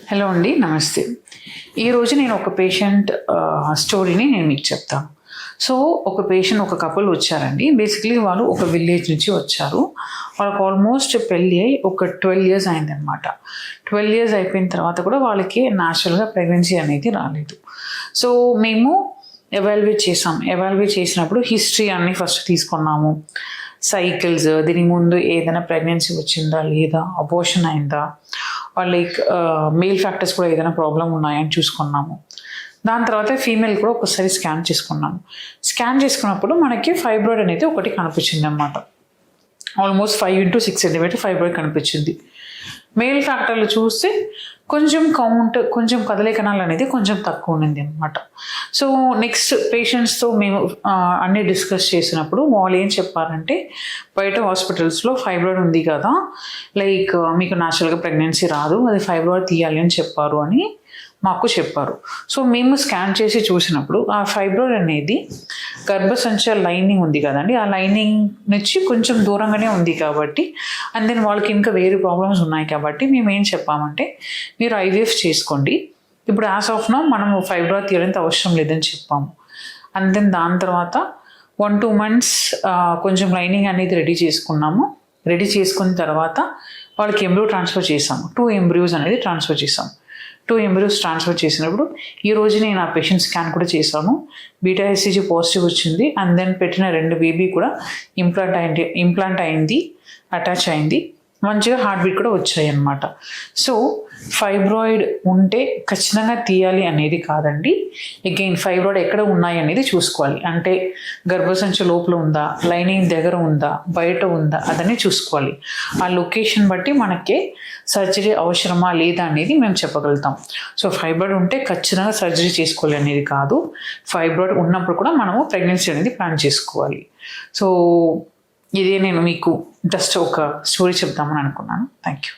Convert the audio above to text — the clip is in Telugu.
హలో అండి, నమస్తే. ఈరోజు నేను ఒక పేషెంట్ స్టోరీని నేను మీకు చెప్తాను. సో ఒక పేషెంట్, ఒక కపుల్ వచ్చారండి. బేసిక్లీ వాళ్ళు ఒక విలేజ్ నుంచి వచ్చారు. వాళ్ళకి ఆల్మోస్ట్ పెళ్ళి అయి ఒక 12 years అయిందనమాట. 12 years అయిపోయిన తర్వాత కూడా వాళ్ళకి న్యాచురల్గా ప్రెగ్నెన్సీ అనేది రాలేదు. సో మేము ఎవాల్యుయేట్ చేసాం. ఎవాల్యుయేట్ చేసినప్పుడు హిస్టరీ అన్నీ ఫస్ట్ తీసుకున్నాము. సైకిల్స్, దీనికి ముందు ఏదైనా ప్రెగ్నెన్సీ వచ్చిందా లేదా, అబోర్షన్ అయిందా, లైక్ మేల్ ఫ్యాక్టర్స్ కూడా ఏదైనా ప్రాబ్లం ఉన్నాయని చూసుకున్నాము. దాని తర్వాత ఫీమేల్ కూడా ఒకసారి స్కాన్ చేసుకున్నాము. స్కాన్ చేసుకున్నప్పుడు మనకి ఫైబ్రాయిడ్ అనేది ఒకటి కనిపించింది అన్నమాట. ఆల్మోస్ట్ 5 into 6 centimeter ఫైబ్రాయిడ్ కనిపించింది. మేల్ ఫ్యాక్టర్లు చూస్తే కొంచెం కౌంట్, కొంచెం కదలికణాలు అనేది కొంచెం తక్కువ ఉండింది అనమాట. సో నెక్స్ట్ పేషెంట్స్తో మేము అన్నీ డిస్కస్ చేసినప్పుడు వాళ్ళు ఏం చెప్పారంటే, బయట హాస్పిటల్స్లో ఫైబ్రాయిడ్ ఉంది కదా, లైక్ మీకు న్యాచురల్గా ప్రెగ్నెన్సీ రాదు, అది ఫైబ్రాయిడ్ తీయాలి అని చెప్పారు అని మాకు చెప్పారు. సో మేము స్కాన్ చేసి చూసినప్పుడు ఆ ఫైబ్రాయిడ్ అనేది గర్భసంచ లైనింగ్ ఉంది కదండి, ఆ లైనింగ్ నుంచి కొంచెం దూరంగానే ఉంది కాబట్టి, అండ్ దెన్ వాళ్ళకి ఇంకా వేరే ప్రాబ్లమ్స్ ఉన్నాయి కాబట్టి మేము ఏం చెప్పామంటే, మీరు IVF చేసుకోండి, ఇప్పుడు యాజ్ ఆఫ్ నౌ మనం ఫైబ్రాయిడ్ తీయడానికి అవసరం లేదని చెప్పాము. అండ్ దెన్ దాని తర్వాత 1-2 months కొంచెం లైనింగ్ అనేది రెడీ చేసుకున్నాము. రెడీ చేసుకున్న తర్వాత వాళ్ళకి ఎంబ్రియో ట్రాన్స్ఫర్ చేసాము. 2 embryos అనేది ట్రాన్స్ఫర్ చేసాము. 2 embryos ట్రాన్స్ఫర్ చేసినప్పుడు ఈ రోజు నేను ఆ పేషెంట్ స్కాన్ కూడా చేశాను. బీటా HCG పాజిటివ్ వచ్చింది. అండ్ దెన్ పెట్టిన 2 బేబీ కూడా ఇంప్లాంట్ అయింది, అటాచ్ అయింది, మంచిగా హార్ట్ బీట్ కూడా వచ్చాయి అన్నమాట. సో ఫైబ్రాయిడ్ ఉంటే ఖచ్చితంగా తీయాలి అనేది కాదండి. అగైన్ ఫైబ్రాయిడ్ ఎక్కడ ఉన్నాయి అనేది చూసుకోవాలి. అంటే గర్భసంచి లోపల ఉందా, లైనింగ్ దగ్గర ఉందా, బయట ఉందా, అదని చూసుకోవాలి. ఆ లొకేషన్ బట్టి మనకి సర్జరీ అవసరమా లేదా అనేది మేము చెప్పగలుగుతాం. సో ఫైబ్రాయిడ్ ఉంటే ఖచ్చితంగా సర్జరీ చేసుకోవాలి అనేది కాదు. ఫైబ్రాయిడ్ ఉన్నప్పుడు కూడా మనము ప్రెగ్నెన్సీ అనేది ప్లాన్ చేసుకోవాలి. సో ఇదే నేను మీకు జస్ట్ ఒక స్టోరీ చెప్దామని అనుకున్నాను. Thank you.